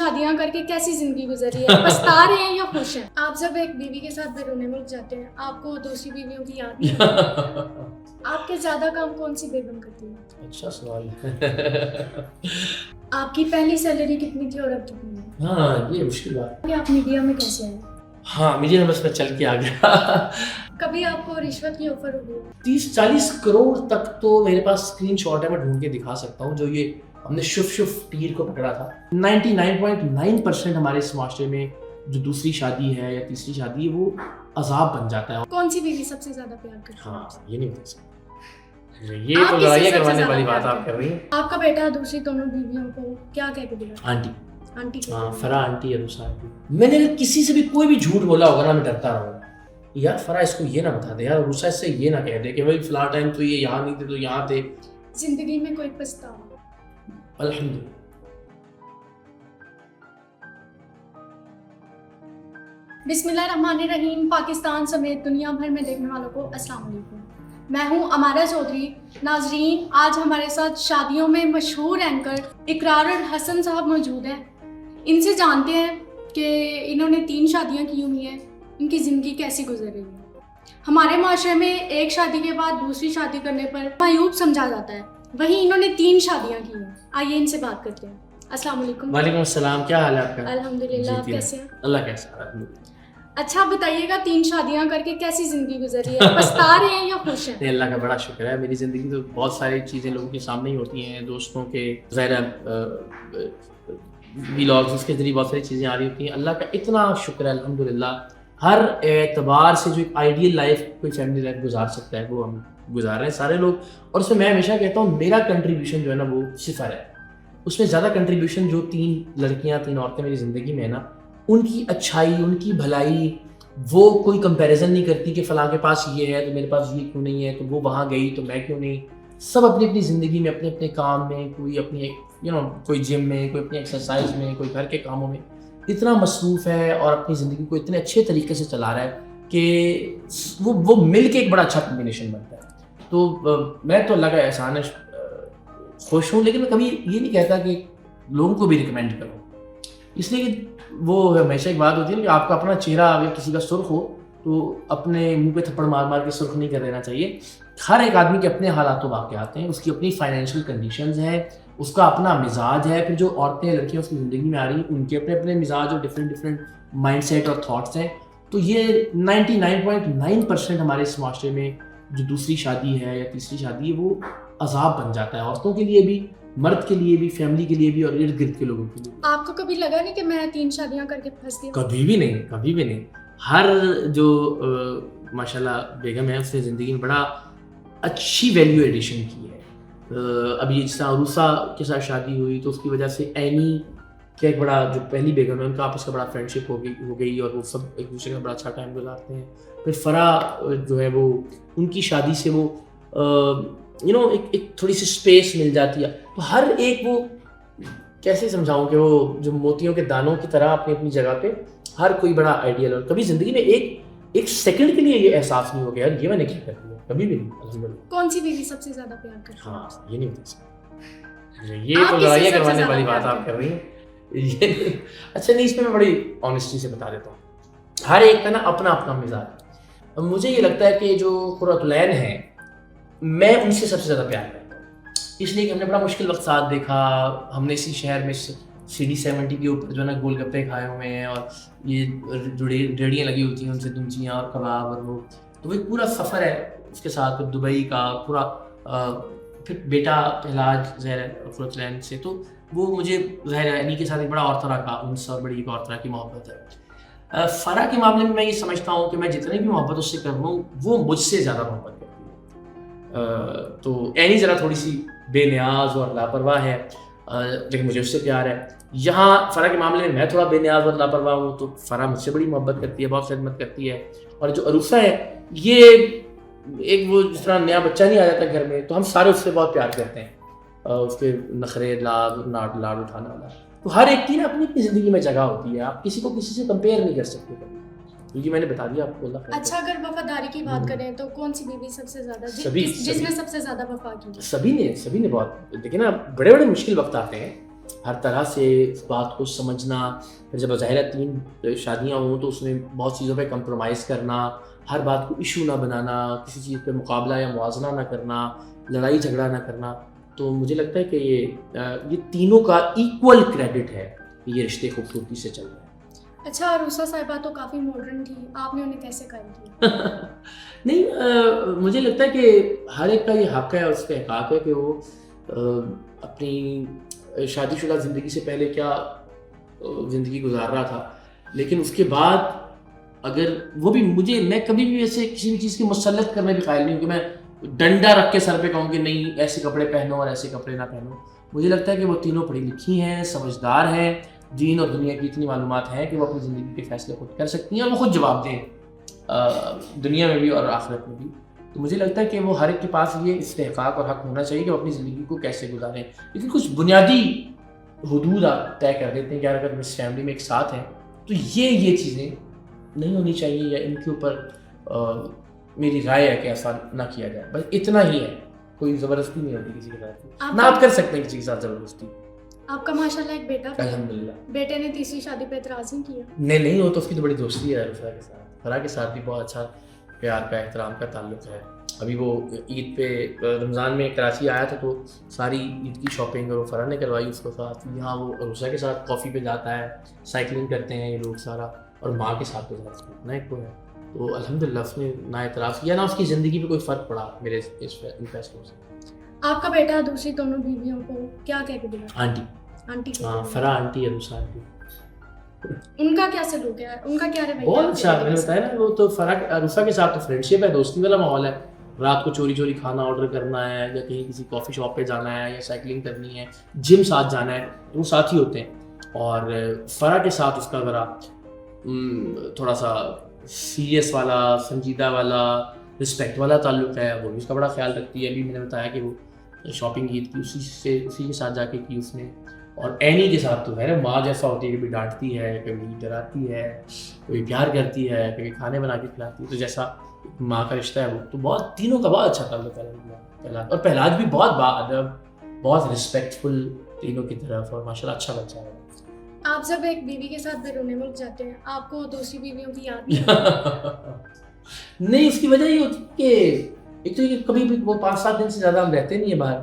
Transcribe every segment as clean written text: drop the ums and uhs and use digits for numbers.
شادیاں کر کے کیسی زندگی گزری ہے, پچھتا رہے ہیں یا خوش ہیں؟ آپ جب ایک بیوی کے ساتھ بیرون ملک جاتے ہیں آپ کو دوسری بیویوں کی یاد نہیں آتی؟ آپ کے زیادہ کام کون سی بیگم کرتی ہے؟ اچھا سوال. آپ کی پہلی سیلری کتنی تھی اور اب کتنی ہے؟ ہاں یہ مشکل بات کہ آپ میڈیا میں کیسے آئے؟ ہاں میڈیا بس میں چل کے آ گیا. کبھی آپ کو رشوت کی آفر ہوگی؟ 30-40 کروڑ تک تو میرے پاس اسکرین شاٹ ہے, میں ڈھونڈ کے دکھا سکتا ہوں. جو یہ ہم نے شف تیر کو پکڑا تھا, 99.9% ہمارے اس معاشرے میں جو دوسری شادی ہے یا تیسری شادی ہے وہ عذاب بن جاتا ہے. کون سی بیوی سب سے زیادہ پیار کرتی ہے؟ ہاں یہ نہیں ہوتا سکتا, یہ تو لڑائیاں کروانے والی بات آپ کر رہی ہیں. آپ کا بیٹا دوسری دونوں بیویوں کو کیا کہہ کے بلاتا ہے؟ آنٹی. آنٹی. ہاں فرا آنٹی, عروسہ آنٹی. میں نے کسی سے بھی کوئی بھی جھوٹ بولا ہوگا نا, میں ڈرتا رہا ہوں یار فرا اس کو یہ نہ بتا دے, یار عروسہ اس سے یہ نہ کہہ دے کہ بھائی فلاں ٹائم تو یہ یہاں نہیں تھے تو یہاں تھے. زندگی میں کوئی پچھتاوا؟ الحمدللہ. بسم اللہ الرحمن الرحیم. پاکستان سمیت دنیا بھر میں دیکھنے والوں کو السلام علیکم. میں ہوں امارہ چودھری. ناظرین, آج ہمارے ساتھ شادیوں میں مشہور اینکر اقرار الحسن صاحب موجود ہیں. ان سے جانتے ہیں کہ انہوں نے 3 شادیاں کی ہوئی ہیں, ان کی زندگی کیسی گزر رہی ہے. ہمارے معاشرے میں ایک شادی کے بعد دوسری شادی کرنے پر معیوب سمجھا جاتا ہے, وہیں انہوں نے 3 شادیاں کی ہیں. آئیے ان سے بات کرتے ہیں. السلام علیکم. وعلیکم السلام, کیا حال ہے آپ کا؟ الحمدللہ, آپ کیسے ہیں؟ اللہ کیسا ہے. اچھا بتائیے گا 3 شادیاں کر کے کیسی زندگی گزری ہے, پچھتا رہے ہیں یا خوش ہیں؟ اللہ کا بڑا شکر ہے. میری زندگی تو بہت ساری چیزیں لوگوں کے سامنے ہی ہوتی ہیں, دوستوں کے ظاہر ویلاگز کے ذریعے بہت ساری چیزیں آ رہی ہوتی ہیں. اللہ کا اتنا شکر ہے الحمدللہ. ہر اعتبار سے جو ایک آئیڈیل لائف کوئی فیملی لائف گزار سکتا ہے وہ ہم گزار رہے ہیں سارے لوگ. اور اس میں ہمیشہ کہتا ہوں میرا کنٹریبیوشن جو ہے نا وہ 0 ہے. اس میں زیادہ کنٹریبیوشن جو 3 لڑکیاں 3 عورتیں میری زندگی میں ہے نا, ان کی اچھائی, ان کی بھلائی, وہ کوئی کمپیریزن نہیں کرتی کہ فلاں کے پاس یہ ہے تو میرے پاس یہ کیوں نہیں ہے, تو وہ وہاں گئی تو میں کیوں نہیں. سب اپنی اپنی زندگی میں اپنے اپنے کام میں, کوئی اپنی کوئی جم میں, کوئی اپنی ایکسرسائز میں, کوئی گھر کے کاموں میں اتنا مصروف ہے اور اپنی زندگی کو اتنے اچھے طریقے سے چلا رہا ہے کہ وہ مل کے ایک بڑا اچھا کمبینیشن بنتا ہے. تو میں تو اللہ کا احسان ہے خوش ہوں, لیکن میں کبھی یہ نہیں کہتا کہ لوگوں کو بھی ریکمینڈ کروں, اس لیے کہ وہ ہمیشہ ایک بات ہوتی ہے کہ آپ کا اپنا چہرہ اگر کسی کا سرخ ہو تو اپنے منہ پہ تھپڑ مار مار کے سرخ نہیں کر دینا چاہیے. ہر ایک آدمی کے اپنے حالات و واقعات ہیں, اس کی اپنی فائنینشیل کنڈیشنز ہیں, اس کا اپنا مزاج ہے. پھر جو عورتیں لڑکیاں اس کی زندگی میں آ رہی ہیں ان کے اپنے اپنے مزاج اور ڈفرینٹ مائنڈ سیٹ اور تھاٹس ہیں. تو یہ 99.9% ہمارے اس معاشرے میں جو دوسری شادی ہے یا تیسری شادی ہے وہ عذاب بن جاتا ہے, عورتوں کے لیے بھی, مرد کے لیے بھی, فیملی کے لیے بھی اور ارد گرد کے لوگوں کے لیے. آپ کو کبھی لگا نہیں کہ میں 3 شادیاں کر کے پھنس گیا؟ کبھی بھی نہیں, کبھی بھی نہیں. ہر جو ماشاءاللہ بیگم ہے اس نے زندگی میں بڑا اچھی ویلیو ایڈیشن کی ہے. ابھی جس طرح عروسہ کے ساتھ شادی ہوئی تو اس کی وجہ سے اینی کہ ایک بڑا جو پہلی بیگم ہے ان کا آپس کا بڑا فرینڈشپ ہو گئی اور وہ سب ایک دوسرے کا بڑا اچھا ٹائم گزارتے ہیں. پھر فرا جو ہے وہ ان کی شادی سے وہ ایک تھوڑی سی اسپیس مل جاتی ہے. تو ہر ایک وہ کیسے سمجھاؤں کہ وہ جو موتیوں کے دانوں کی طرح اپنی اپنی جگہ پہ ہر کوئی بڑا آئیڈیل. اور کبھی زندگی میں ایک سیکنڈ کے لیے یہ احساس نہیں ہو گیا یہ میں نے کیا کر دیا, کبھی بھی نہیں الحمدللہ. کون سی بیوی سب سے زیادہ پیار کرتی ہے؟ ہاں یہ نہیں ہوتا سکتا, یہ تو لڑائیاں کروانے والی بات آپ کر رہی ہیں. اچھا نہیں, اس میں بڑی آنیسٹی سے بتا دیتا ہوں. ہر ایک کا نا اپنا اپنا مزاج. اب مجھے یہ لگتا ہے کہ جو قرۃ العین ہیں میں ان سے سب سے زیادہ پیار کرتا ہوں, اس لیے کہ ہم نے بڑا مشکل وقت ساتھ دیکھا. ہم نے اسی شہر میں CD70 کے اوپر جو ہے نا گول گپے کھائے ہوئے ہیں اور یہ جو ریڑیاں لگی ہوتی ہیں ان سے دمچیاں اور کباب اور وہ, تو وہ ایک پورا سفر ہے اس کے ساتھ. دبئی کا پورا, پھر بیٹا علاج ظاہر قرۃ العین سے, تو وہ مجھے ظاہر ہے انہیں کے ساتھ ایک بڑا اور طرح کا ان سے بڑی ایک اور طرح کی محبت ہے. فرا کے معاملے میں یہ سمجھتا ہوں کہ میں جتنی بھی محبت اس سے کر رہا ہوں وہ مجھ سے زیادہ محبت کرتی ہے. تو اینی ذرا تھوڑی سی بے نیاز اور لاپرواہ ہے لیکن مجھے اس سے پیار ہے. یہاں فرا کے معاملے میں تھوڑا بے نیاز اور لاپرواہ ہوں تو فرا مجھ سے بڑی محبت کرتی ہے, بہت خدمت کرتی ہے. اور جو عروسہ ہے یہ ایک وہ جس طرح نیا بچہ نہیں آ جاتا گھر میں تو ہم سارے اس سے بہت پیار کرتے ہیں, اس کے نخرے لاڈ اٹھانا والا. تو ہر ایک کی نا اپنی اپنی زندگی میں جگہ ہوتی ہے, آپ کسی کو کسی سے کمپیئر نہیں کر سکتے کبھی, کیونکہ میں نے بتا دیا آپ کو. اللہ اچھا اگر وفاداری کی بات کریں تو کون سی بیوی سب سے زیادہ جس نے سب سے زیادہ وفا کی؟ سبھی نے بہت. دیکھیں نا بڑے بڑے مشکل وقت آتے ہیں ہر طرح سے اس بات کو سمجھنا. پھر جب ظاہر ہے 3 شادیاں ہوں تو اس میں بہت چیزوں پہ کمپرومائز کرنا, ہر بات کو ایشو نہ بنانا, کسی چیز پہ مقابلہ یا موازنہ نہ کرنا, لڑائی جھگڑا نہ کرنا. تو مجھے لگتا ہے کہ یہ تینوں کا ایکول کریڈٹ ہے کہ یہ رشتے خوبصورتی سے چل رہے ہیں. اچھا, عروسہ صاحبہ تو کافی ماڈرن تھی, آپ نے انہیں کیسے قائم کیا؟ نہیں, مجھے لگتا ہے کہ ہر ایک کا یہ حق ہے اور اس کا حقاق ہے کہ وہ اپنی شادی شدہ زندگی سے پہلے کیا زندگی گزار رہا تھا, لیکن اس کے بعد اگر وہ بھی میں کبھی بھی ایسے کسی بھی چیز کی مسلط کرنے بھی قائل نہیں ہوں کہ میں ڈنڈا رکھ کے سر پہ کہوں کہ نہیں ایسے کپڑے پہنو اور ایسے کپڑے نہ پہنو. مجھے لگتا ہے کہ وہ تینوں پڑھی لکھی ہیں, سمجھدار ہیں, دین اور دنیا کی اتنی معلومات ہیں کہ وہ اپنی زندگی کے فیصلے خود کر سکتی ہیں اور وہ خود جواب دیں دنیا میں بھی اور آخرت میں بھی. تو مجھے لگتا ہے کہ وہ ہر ایک کے پاس یہ استحقاق اور حق ہونا چاہیے کہ وہ اپنی زندگی کو کیسے گزاریں, لیکن کچھ بنیادی حدود آپ طے کر دیتے ہیں کہ اگر اس فیملی میں ایک ساتھ ہیں تو یہ چیزیں نہیں ہونی چاہیے, یا ان کے اوپر میری رائے ہے کہ ایسا نہ کیا جائے. بس اتنا ہی ہے, کوئی زبردستی نہیں ہوتی کسی کے ساتھ, نہ آپ کر سکتے ہیں کسی کے ساتھ زبردستی. آپ کا ماشاءاللہ ایک بیٹا بھی ہے. الحمدللہ. بیٹے نے تیسری شادی پہ اعتراض نہیں کیا؟ نہیں, وہ تو اس کی تو بڑی دوستی ہے فرح کے ساتھ. فرح کے ساتھ بھی بہت اچھا پیار کا احترام کا تعلق ہے. ابھی وہ عید پہ رمضان میں کراچی آیا تھا تو ساری عید کی شاپنگ اور فرح نے کروائی اس کو ساتھ. یہاں وہ عروسہ کے ساتھ کافی پہ جاتا ہے, سائیکلنگ کرتے ہیں یہ لوگ سارا, اور ماں کے ساتھ اتنا ایک کو ہے. تو الحمدللہ اس نے نہ اعتراض کیا نہ اس کی زندگی پہ کوئی فرق پڑا میرے اس فیصلوں سے. آپ کا بیٹا دوسری دونوں بیویوں کو کیا کہہ کے دیا؟ آنٹی فرح آنٹی, عروسہ آنٹی. ان کا کیا سلوک ہے, ان کا کیا رویہ؟ بہت اچھا, میں نے بتایا نا, وہ تو فرح عروسہ کے ساتھ تو فرینڈشپ ہے, دوستی والا ماحول ہے. رات کو چوری کھانا آرڈر کرنا ہے, یا کہیں کسی کافی شاپ پہ جانا ہے, یا سائیکلنگ کرنی ہے, جم ساتھ جانا ہے, وہ ساتھ ہی ہوتے ہیں. اور فرح کے ساتھ اس کا ذرا تھوڑا سا سیریس والا, سنجیدہ والا, رسپیکٹ والا تعلق ہے. وہ بھی اس کا بڑا خیال رکھتی ہے. ابھی میں نے بتایا کہ وہ شاپنگ عید کی اسی کے ساتھ جا کے کی اس نے. اور اینی کے ساتھ تو ہے ماں جیسا ہوتی ہے, کبھی ڈانٹتی ہے, کبھی ڈراتی ہے, کبھی پیار کرتی ہے, کبھی کھانے بنا کے کھلاتی ہے. تو جیسا ماں کا رشتہ ہے وہ تو بہت تینوں کا بہت اچھا تعلق ہے. اور پہلاج بھی بہت باادب, بہت رسپیکٹفل تینوں کی طرف, اور ماشاء اللہ اچھا بچہ ہے. آپ جب ایک بیوی کے ساتھ بیرون ملک جاتے ہیں, آپ کو دوسری بیویوں کی یاد نہیں, اس کی وجہ یہ ہوتی ہے کہ ایک تو یہ کبھی بھی وہ 5-7 دن سے زیادہ ہم رہتے نہیں ہیں باہر.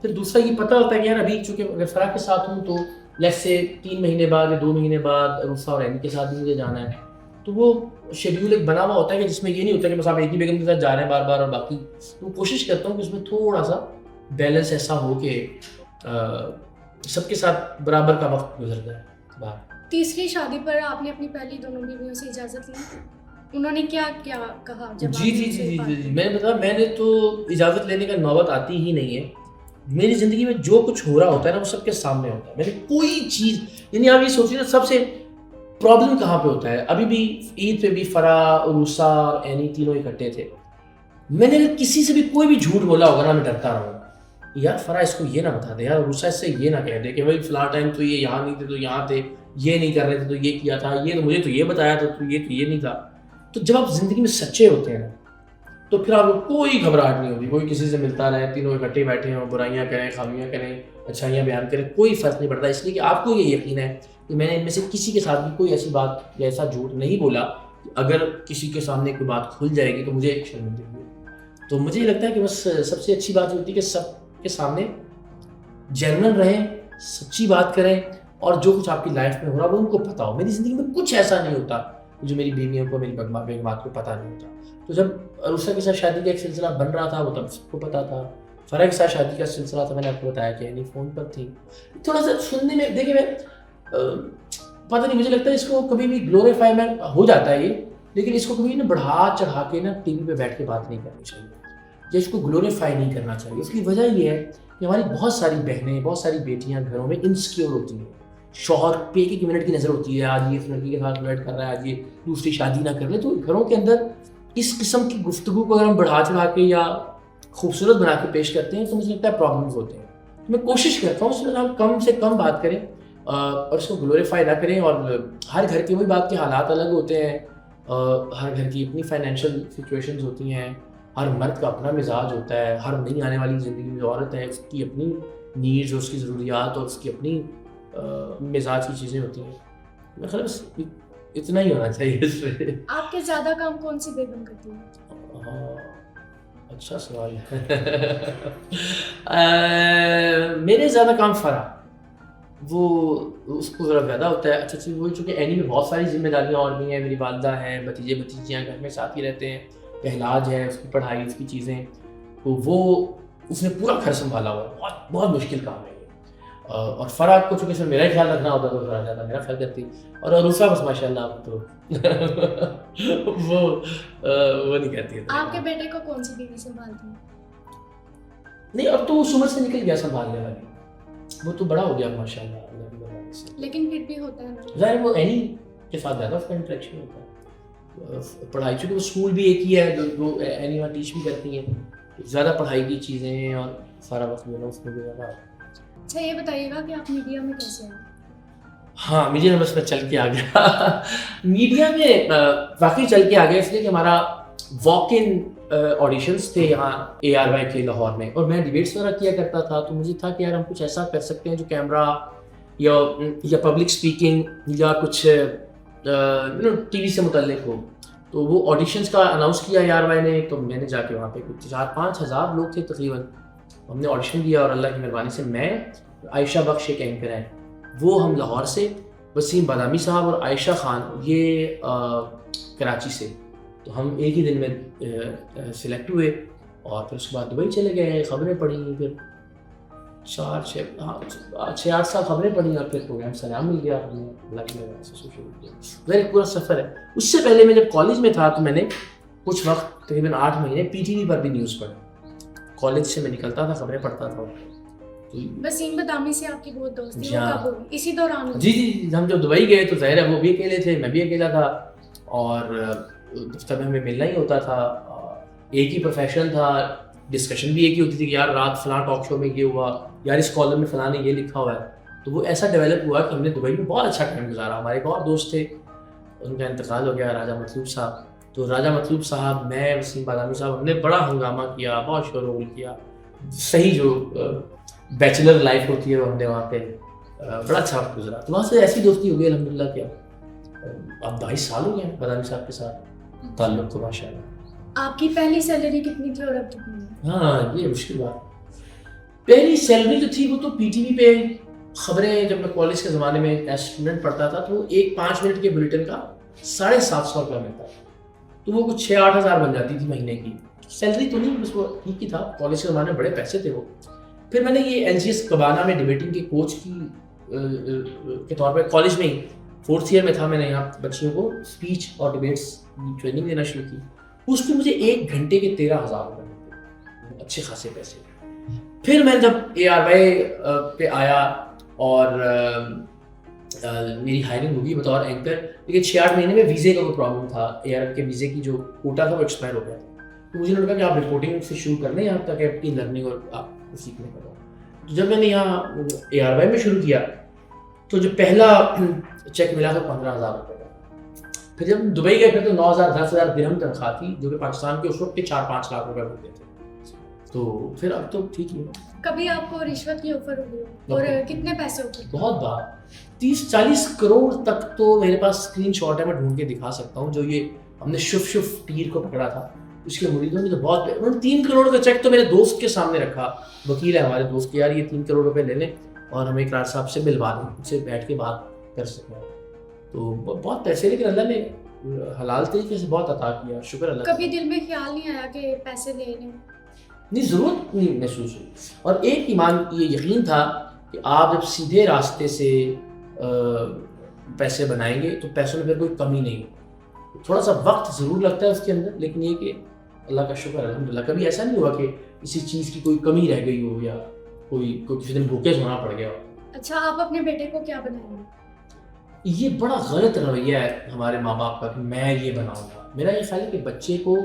پھر دوسرا یہ پتہ ہوتا ہے کہ یار ابھی چونکہ اگر فرح کے ساتھ ہوں تو لیٹس سے 3 مہینے بعد یا 2 مہینے بعد عروسہ اور عین کے ساتھ بھی مجھے جانا ہے. تو وہ شیڈیول ایک بنا ہوا ہوتا ہے کہ جس میں یہ نہیں ہوتا کہ بس آپ ایک ہی بیگم کے ساتھ جا رہے ہیں بار اور باقی. تو کوشش کرتا ہوں کہ اس میں تھوڑا سا بیلنس ایسا ہو کہ سب کے ساتھ برابر کا وقت گزر جائے باہر. تیسری شادی پر آپ نے اپنی پہلی دونوں بیویوں سے اجازت لی, انہوں نے کیا کہا؟ جی, میں نے بتایا, میں نے تو اجازت لینے کا نوبت آتی ہی نہیں ہے. میری زندگی میں جو کچھ ہو رہا ہوتا ہے نا وہ سب کے سامنے ہوتا ہے. میں نے کوئی چیز, یعنی آپ یہ سوچیے نا سب سے پرابلم کہاں پہ ہوتا ہے. ابھی بھی عید پہ بھی فرح, عروسہ اور عینی تینوں اکٹھے تھے. میں نے کسی سے بھی کوئی بھی جھوٹ بولا ہوگا نا, میں ڈرتا رہا ہوں یار فرح اس کو یہ نہ بتا دے, یار عروسہ اس سے یہ نہ کہہ دے کہ بھائی فلاں ٹائم تو یہ یہاں نہیں تھے تو یہاں تھے, یہ نہیں کر رہے تھے تو یہ کیا تھا, یہ تو مجھے تو یہ بتایا تھا تو یہ نہیں تھا. تو جب آپ زندگی میں سچے ہوتے ہیں نا تو پھر آپ کو کوئی گھبراہٹ نہیں ہوتی. کوئی کسی سے ملتا رہے, تینوں اکٹھے بیٹھے ہوں, برائیاں کریں, خامیاں کریں, اچھائیاں بیان کریں, کوئی فرق نہیں پڑتا. اس لیے کہ آپ کو یہ یقین ہے کہ میں نے ان میں سے کسی کے ساتھ بھی کوئی ایسی بات یا ایسا جھوٹ نہیں بولا کہ اگر کسی کے سامنے کوئی بات کھل جائے گی تو مجھے ایک شرمندگی ہوگی. تو مجھے یہ لگتا ہے کہ بس سب سے اچھی بات ہوتی ہے کہ سب کے سامنے جینوئن رہیں, سچی بات کریں, اور جو کچھ آپ کی لائف میں ہو رہا ہے وہ ان کو پتہ ہو. میری زندگی میں کچھ ایسا نہیں ہوتا جو میری بیویوں کو, میری بیگمات کو پتہ نہیں ہوتا. تو جب عروسہ کے ساتھ شادی کا ایک سلسلہ بن رہا تھا وہ تب سب کو پتہ تھا. فرح کے ساتھ شادی کا سلسلہ تھا, میں نے آپ کو بتایا کہ یعنی فون پر تھی. تھوڑا سا سننے میں دیکھیں, میں پتہ نہیں, مجھے لگتا ہے اس کو کبھی بھی گلوریفائی میں ہو جاتا ہے یہ, لیکن اس کو کبھی نا بڑھا چڑھا کے نا ٹی وی پہ بیٹھ کے بات نہیں کرنی چاہیے, یا اس کو گلوریفائی نہیں کرنا چاہیے. اس کی وجہ یہ ہے کہ ہماری بہت ساری بہنیں, بہت ساری بیٹیاں گھروں میں انسیکیور ہوتی ہیں. شوہر پہ ایک منٹ کی نظر ہوتی ہے, آج یہ اس لڑکی کے ساتھ فلرٹ کر رہا ہے, آج یہ دوسری شادی نہ کر لے. تو گھروں کے اندر اس قسم کی گفتگو کو اگر ہم بڑھا چڑھا کے یا خوبصورت بنا کے پیش کرتے ہیں تو مجھے لگتا ہے پرابلمس ہوتے ہیں. تو میں کوشش کرتا ہوں اس میں ہم کم سے کم بات کریں اور اس کو گلوریفائی نہ کریں. اور ہر گھر کی وہی بات کے حالات الگ ہوتے ہیں, ہر گھر کی اپنی فائنینشیل سچویشنز ہوتی ہیں, ہر مرد کا اپنا مزاج ہوتا ہے, ہر نئی آنے والی زندگی میں عورت ہے, اس کی اپنی نیڈز اور اس کی ضروریات اور اس کی اپنی مزاج کی چیزیں ہوتی ہیں. میں خیال بس اتنا ہی ہونا چاہیے اس پہ. آپ کے زیادہ کام کون سی بیگم کرتی ہے؟ اچھا سوال ہے. میرے زیادہ کام فرا وہ اس کو ذرا زیادہ ہوتا ہے. اچھا وہ چونکہ اینی میں بہت ساری ذمہ داریاں اور بھی ہیں. میری والدہ ہیں, بھتیجے بھتیجیاں گھر میں ساتھ ہی رہتے ہیں, پہلاج ہے, اس کی پڑھائی, اس کی چیزیں, تو وہ اس نے پورا گھر سنبھالا ہوا ہے. بہت بہت مشکل کام ہے یہ. اور فرا کو چونکہ صرف میرا ہی خیال رکھنا ہوتا تو ذرا زیادہ میرا خیال کرتی. اور عروسہ بس ماشاء اللہ اب تو وہ نہیں کہتی ہے. آپ کے بیٹے کو کون سی بیوی سنبھالتی ہے؟ نہیں اب تو اس عمر سے نکل گیا سنبھالنے والی, وہ تو بڑا ہو گیا ماشاء اللہ اللہ کی برکت سے. لیکن پھر بھی ہوتا ہے نا, ظاہر وہ اینی کے ساتھ زیادہ اس کا انٹریکشن ہوتا ہے. پڑھائی چونکہ وہ اسکول بھی ایک ہی ہے جو اینی وہاں ٹیچ بھی کرتی ہیں, زیادہ پڑھائی کی چیزیں ہیں اور سارا وقت میرا اس میں بھی زیادہ. اچھا یہ بتائیے گا کہ آپ میڈیا میں کیسے ہیں؟ ہاں میڈیا میں بس میں چل کے آ گیا. میڈیا میں واقعی چل کے آ گیا اس لیے کہ ہمارا واک ان آڈیشنز تھے یہاں ARY کے لاہور میں, اور میں ڈیبیٹس وغیرہ کیا کرتا تھا. تو مجھے تھا کہ یار ہم کچھ ایسا کر سکتے ہیں جو کیمرہ یا پبلک اسپیکنگ یا کچھ ٹی وی سے متعلق ہو. تو وہ آڈیشنز کا اناؤنس کیا ARY نے, تو میں نے جا کے وہاں پہ کچھ 4-5 ہزار لوگ تھے تقریباً, ہم نے آڈیشن دیا. اور اللہ کی مہربانی سے میں, عائشہ بخش ایک اینکر ہیں, وہ ہم لاہور سے, وسیم بادامی صاحب اور عائشہ خان یہ کراچی سے, تو ہم ایک ہی دن میں سلیکٹ ہوئے. اور پھر اس کے بعد دبئی چلے گئے, خبریں پڑھیں, پھر 6-8 سال خبریں پڑھیں, اور پھر پروگرام سلام مل گیا. ہم نے اللہ کی مہربانی سے سوشل میڈیا ایک پورا سفر ہے. اس سے پہلے میں جب کالج میں تھا تو میں نے کچھ وقت تقریباً 8 مہینے PTV پر بھی نیوز پڑھی. کالج سے میں نکلتا تھا, خبریں پڑھتا تھا. وسیم بادامی سے آپ کی بہت دوستی وہ کب ہوئی؟ اسی دوران؟ جی ہم جب دبئی گئے تو ظاہر ہے وہ بھی اکیلے تھے, میں بھی اکیلا تھا, اور دفتر میں ہمیں ملنا ہی ہوتا تھا. ایک ہی پروفیشن تھا, ڈسکشن بھی ایک ہی ہوتی تھی کہ یار رات فلاں ٹاک شو میں یہ ہوا, یار اس کالم میں فلاں نے یہ لکھا ہوا ہے. تو وہ ایسا ڈیولپ ہوا کہ ہم نے دبئی میں بہت اچھا ٹائم گزارا. ہمارے ایک اور دوست تھے, ان کا انتقال ہو گیا, راجہ مطلوب صاحب. تو راجہ مطلوب صاحب, میں, وسیم بادامی صاحب, ہم نے بڑا ہنگامہ کیا, بہت شور غل کیا. صحیح جو بیچلر لائف ہوتی ہے وہ ہم نے وہاں پہ بڑا اچھا وقت گزرا. تو وہاں سے ایسی دوستی ہو گئی الحمدللہ کہ اب 22 سال ہو گئے ہیں بادامی صاحب کے ساتھ تعلق تو ماشاء اللہ. آپ کی پہلی سیلری کتنی تھی اور اب کتنی ہے؟ ہاں یہ مشکل بات. پہلی سیلری جو تھی وہ تو PTV پہ خبریں, جب میں کالج کے زمانے میں ایز اسٹوڈنٹ پڑھتا تھا تو ایک 5 منٹ کے بلیٹن کا 750 روپیہ ملتا تھا. تو وہ کچھ 6-8 ہزار بن جاتی تھی مہینے کی. سیلری تو نہیں, بس وہ ٹھیک ہی تھا. کالج کے زمانے میں بڑے پیسے تھے وہ. پھر میں نے یہ LGS کبانہ میں ڈیبیٹنگ کے کوچ کے طور پہ کالج میں ہی 4th ایئر میں تھا, میں نے یہاں بچیوں کو اسپیچ اور ڈیبیٹس کی ٹریننگ دینا شروع کی. اس پہ مجھے 1 گھنٹے کے 13,000 روپئے ملتے, اچھے خاصے پیسے. پھر میں جب ARY پہ آیا اور میری ہائرنگ ہوگی بطور اینکر, لیکن 6-8 مہینے میں ویزے کا کوئی پرابلم تھا. ARY کے ویزے کی جو کوٹا تھا وہ ایکسپائر ہو گیا تھا. تو مجھے نے کہا کہ آپ رپورٹنگ سے شروع کر لیں یہاں تک آپ کی لرننگ اور آپ کو سیکھنے کا. تو جب میں نے یہاں ARY میں شروع کیا تو جو پہلا چیک ملا تھا 15,000 روپے کا. پھر جب دبئی گئے پھر تو 9,000-10,000 درہم تنخواہ تھی, جو کہ پاکستان کے اس وقت کے 4-5 لاکھ روپے بنتے تھے. تو پھر اب تو ٹھیک ہی. کبھی آپ کو رشوت کی آفر ہوئی اور کتنے پیسے ہوتے؟ بہت بار 30-40 کروڑ تک تو میرے پاس اسکرین شاٹ ہے, میں ڈھونڈ کے دکھا سکتا ہوں. جو یہ ہم نے شف ٹیر کو پکڑا تھا اس کے مریدوں نے تو بہت, انہوں نے 3 کروڑ کا چیک تو میرے دوست کے سامنے رکھا, وکیل ہے ہمارے دوست کے, یار یہ 3 کروڑ روپے لے لیں اور ہمیں اقرار صاحب سے ملوا دیں, ان سے بیٹھ کے بات کر سکیں. تو بہت پیسے, لیکن اللہ نے حلال طریقے سے بہت عطا کیا, شکر اللہ. کبھی دل میں خیال نہیں آیا کہ پیسے لے لیں؟ نہیں, ضرورت نہیں محسوس ہوئی. اور ایک ایمان یہ یقین تھا کہ آپ جب سیدھے راستے سے پیسے بنائیں گے تو پیسوں میں پھر کوئی کمی نہیں. تھوڑا سا وقت ضرور لگتا ہے اس کے اندر, لیکن یہ کہ اللہ کا شکر الحمدللہ کبھی ایسا نہیں ہوا کہ کسی چیز کی کوئی کمی رہ گئی ہو یا کوئی کسی دن بھوکے سونا پڑ گیا ہو. اچھا آپ اپنے بیٹے کو کیا بنائیں گے؟ یہ بڑا غلط رویہ ہے ہمارے ماں باپ کا کہ میں یہ بناؤں گا. میرا یہ خیال ہے کہ بچے کو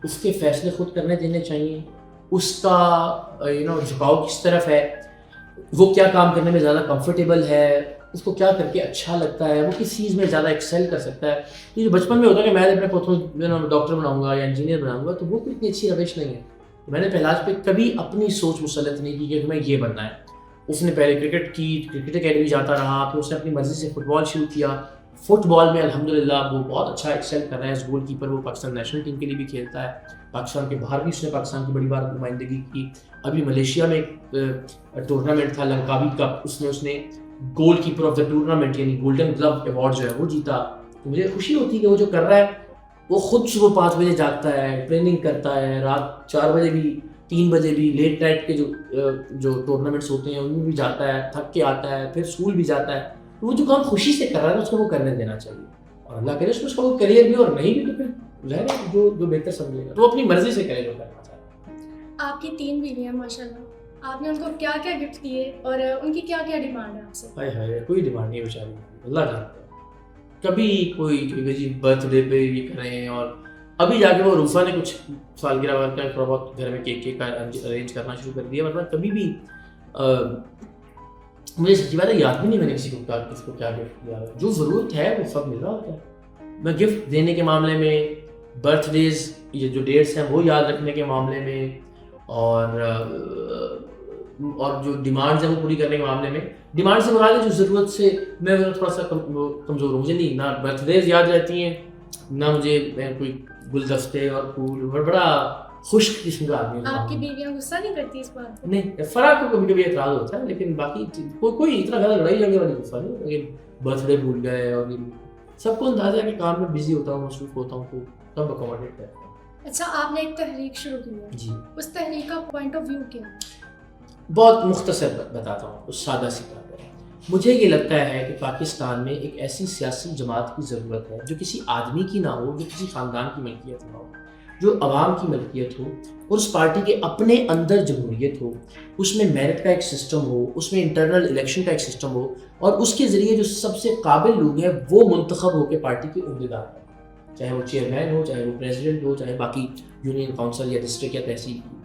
اس کے فیصلے خود کرنے دینے چاہیے. اس کا جھکاؤ کس طرف ہے, وہ کیا کام کرنے میں زیادہ کمفرٹیبل ہے, اس کو کیا کر کے اچھا لگتا ہے, وہ کس چیز میں زیادہ ایکسیل کر سکتا ہے. یہ جو بچپن میں ہوتا ہے کہ میں اپنے پوتوں ڈاکٹر بناؤں گا یا انجینئر بناؤں گا, تو وہ کوئی اتنی اچھی روش نہیں ہے. میں نے پہلاج پہ کبھی اپنی سوچ مسلط نہیں کی کہ تمہیں یہ بننا ہے. اس نے پہلے کرکٹ اکیڈمی جاتا رہا، پھر اس نے اپنی مرضی سے فٹ بال شروع کیا. فٹ بال میں الحمدللہ وہ بہت اچھا ایکسل کر رہا ہے ایز گول کیپر. وہ پاکستان نیشنل ٹیم کے لیے بھی کھیلتا ہے، پاکستان کے باہر بھی اس نے پاکستان کی بڑی بار نمائندگی کی. ابھی ملیشیا میں ایک ٹورنامنٹ تھا لنکاوی کپ، اس نے goal keeper of the tournament یعنی گولڈن گلو ایوارڈ جو ہے وہ جیتا. تو مجھے خوشی ہوتی ہے کہ وہ جو کر رہا ہے، وہ خود صبح 5 بجے جاگتا ہے، ٹریننگ کرتا ہے، رات 4 بجے بھی 3 بجے بھی، لیٹ نائٹ کے جو ٹورنامنٹس ہوتے ہیں ان میں بھی جاتا ہے، تھک کے آتا ہے، پھر اسکول بھی جاتا ہے. وہ جو کام خوشی سے کر رہا ہے اس کو وہ کرنے دینا چاہیے، اور اللہ کرے اس کو کریئر بھی، اور نہیں بھی تو پھر ظاہر ہے جو بہتر سمجھے گا تو وہ اپنی مرضی سے کرے جو کرنا چاہتا ہے. آپ کی 3 بیویاں ماشاءاللہ، آپ نے ان کو کیا کیا گفٹ دیے اور ان کی کیا کیا ڈیمانڈ ہے آپ سے؟ ہائے کوئی ڈیمانڈ نہیں ہے بیچاری، اللہ جانتا ہے. کبھی کوئی جی برتھ ڈے پہ یہ کریں، اور ابھی جا کے وہ روفا نے کچھ سالگرہ وغیرہ کا تھوڑا بہت گھر میں کیک ارینج کرنا شروع کر دیا، ورنہ کبھی بھی مجھے سچی بات ہے یاد بھی نہیں میں نے کسی کو کیا گفٹ دیا. جو ضرورت ہے وہ سب مل رہا ہوتا ہے. میں گفٹ دینے کے معاملے میں، برتھ ڈیز یہ جو ڈیٹس ہیں وہ یاد رکھنے کے معاملے میں، اور جو ڈیمانڈز ہیں وہ پوری کرنے کے معاملے میں، ڈیمانڈ سے مراد ہے جو ضرورت سے میں تھوڑا سا کمزور ہوں. مجھے نہیں نہ برتھ ڈیز یاد رہتی ہیں، نہ مجھے کوئی گلدستے اور پھول، بڑا خوش قسم کا آدمی ہوں. آپ کی بیویاں غصہ نہیں کرتی اس بات پہ؟ نہیں، فرق کو کبھی کبھی اعتراض ہوتا ہے، لیکن باقی کوئی اتنا زیادہ لڑائی جھگڑے والی غصہ نہیں. لیکن برتھ ڈے بھول گئے، اور سب کو اندازہ ہے کہ کام میں بزی ہوتا ہوں، مصروف ہوتا ہوں، تو سب اکوموڈیٹ کرتا ہوں. اچھا، آپ نے ایک تحریک شروع کی ہے جی، اس تحریک کا پوائنٹ آف ویو کیا ہے؟ بہت مختصر بتاتا ہوں، اس سادہ سی بات ہے. مجھے یہ لگتا ہے کہ پاکستان میں ایک ایسی سیاسی جماعت کی ضرورت ہے جو کسی آدمی کی نہ ہو، جو کسی خاندان کی ملکیت نہ ہو، جو عوام کی ملکیت ہو، اور اس پارٹی کے اپنے اندر جمہوریت ہو، اس میں میرٹ کا ایک سسٹم ہو، اس میں انٹرنل الیکشن کا ایک سسٹم ہو، اور اس کے ذریعے جو سب سے قابل لوگ ہیں وہ منتخب ہو کے پارٹی کے عہدیدار ہیں، چاہے وہ چیئرمین ہو، چاہے وہ پریزیڈنٹ ہو، چاہے باقی یونین کونسل یا ڈسٹرکٹ یا تحصیل کی.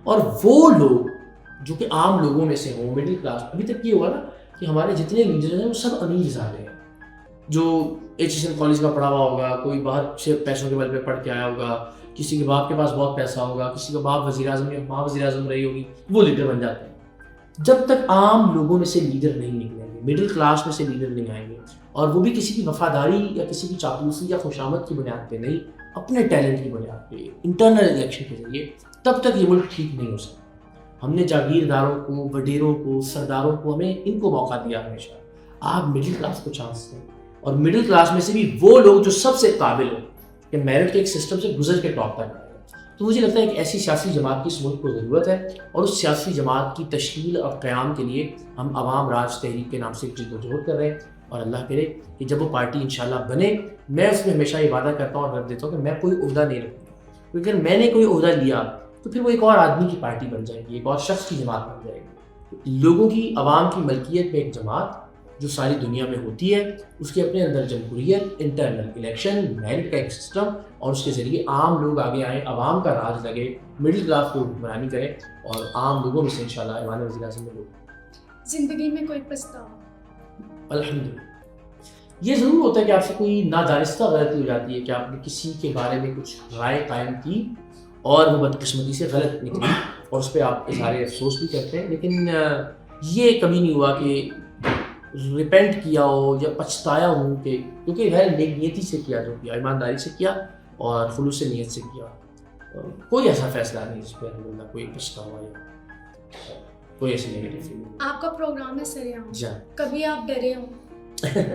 اور وہ لوگ جو کہ عام لوگوں میں سے ہوں، مڈل کلاس. ابھی تک یہ ہوا نا کہ ہمارے جتنے لیڈر ہیں وہ سب امیر زادے ہیں، جو ایجوکیشن کالج کا پڑھا ہوا ہوگا، کوئی باہر سے پیسوں کے بل پہ پڑھ کے آیا ہوگا، کسی کے باپ کے پاس بہت پیسہ ہوگا، کسی کا باپ وزیر اعظم یا ماں وزیر اعظم رہی ہوگی، وہ لیڈر بن جاتے ہیں. جب تک عام لوگوں میں سے لیڈر نہیں نکلیں گے، مڈل کلاس میں سے لیڈر نہیں آئیں گے، اور وہ بھی کسی کی وفاداری یا کسی کی چاپلوسی یا خوشامد کی بنیاد پہ نہیں، اپنے ٹیلنٹ کی بنیاد پہ، انٹرنل الیکشن کے ذریعے، تب تک یہ ملک ٹھیک نہیں ہو سکتا. ہم نے جاگیرداروں کو، وڈیروں کو، سرداروں کو، ہمیں ان کو موقع دیا ہمیشہ. آپ مڈل کلاس کو چانس دیں، اور مڈل کلاس میں سے بھی وہ لوگ جو سب سے قابل ہوں کہ میرٹ کے ایک سسٹم سے گزر کے ٹاپ تک آئے. تو مجھے لگتا ہے کہ ایسی سیاسی جماعت کی اس ملک کو ضرورت ہے، اور اس سیاسی جماعت کی تشکیل اور قیام کے لیے ہم عوام راج تحریک کے نام سے جدوجہد کر رہے ہیں. اور اللہ کرے کہ جب وہ پارٹی انشاءاللہ بنے، میں اس میں ہمیشہ یہ وعدہ کرتا ہوں اور رکھ دیتا ہوں کہ میں کوئی عہدہ نہیں رکھوں گا، کیونکہ اگر میں نے کوئی عہدہ لیا تو پھر وہ ایک اور آدمی کی پارٹی بن جائے گی، ایک اور شخص کی جماعت بن جائے گی. لوگوں کی، عوام کی ملکیت میں ایک جماعت جو ساری دنیا میں ہوتی ہے، اس کے اپنے اندر جمہوریت، انٹرنل الیکشن، میرٹ کا ایک سسٹم، اور اس کے ذریعے عام لوگ آگے آئیں، عوام کا راج لگے، مڈل کلاس کو حکمرانی کریں، اور عام لوگوں میں سے انشاءاللہ ایوان وزیر اعظم میں لوگ. زندگی میں کوئی پچھتاوا؟ الحمدللہ یہ ضرور ہوتا ہے کہ آپ سے کوئی نادانستہ غلطی ہو جاتی ہے، کہ آپ نے کسی کے بارے میں کچھ رائے قائم کی اور وہ بدقسمتی سے غلط نکلی، اور اس پہ آپ اظہار افسوس بھی کرتے ہیں. لیکن یہ کبھی نہیں ہوا کہ ریپینٹ کیا ہو یا پچھتایا ہوں، کہ کیونکہ غیر نیک نیتی سے کیا، جو کیا ایمانداری سے کیا اور خلوص نیت سے کیا. کوئی ایسا فیصلہ نہیں جس پہ الحمدللہ کوئی پچھتاوا یا کوئی ایسی نیگیٹو فیلنگ. آپ کا پروگرام ہے سرعام، جی کبھی آپ ڈرے ہوں؟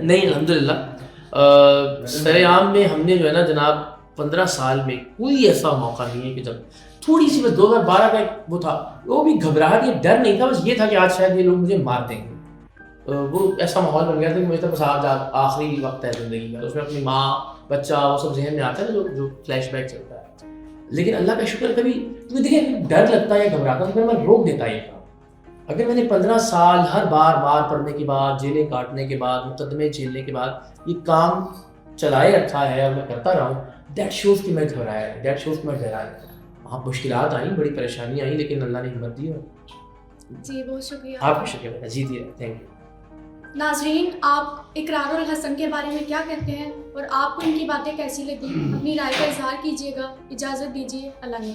نہیں الحمدللہ. سرعام میں ہم نے جو ہے نا جناب 15 سال میں کوئی ایسا موقع نہیں ہے کہ جب تھوڑی سی بس 2012 کا وہ تھا، وہ بھی گھبراہٹ یا ڈر نہیں تھا، بس یہ تھا کہ آج شاید یہ لوگ مجھے مار دیں گے. وہ ایسا ماحول بن گیا تھا کہ مجھے بس آج آخری وقت ہے زندگی کا، اس میں اپنی ماں، بچہ، وہ سب ذہن میں آتا ہے نا، جو فلیش بیک چلتا ہے. لیکن اللہ کا شکر کبھی تمہیں دیکھیں ڈر لگتا ہے یا گھبراتا ہے تو میں روک دیتا ہے یہ کام. اگر میں نے 15 سال ہر بار مار پڑنے کے بعد، جیلیں کاٹنے کے بعد، مقدمے جھیلنے کے بعد یہ کام چلائے رکھا ہے اور میں کرتا رہا ہوں، دیٹ شوز کہ میں گھبرایا ہے، دیٹ شوز کہ میں ڈرا ہے. وہاں مشکلات آئیں، بڑی پریشانیاں آئیں، لیکن اللہ نے ہمت دی. جی بہت شکریہ. آپ کا شکریہ. جی جی تھینک یو. ناظرین، آپ اقرار الحسن کے بارے میں کیا کہتے ہیں اور آپ کو ان کی باتیں کیسی لگیں؟ اپنی رائے کا اظہار کیجیے گا. اجازت دیجیے. اللہ نے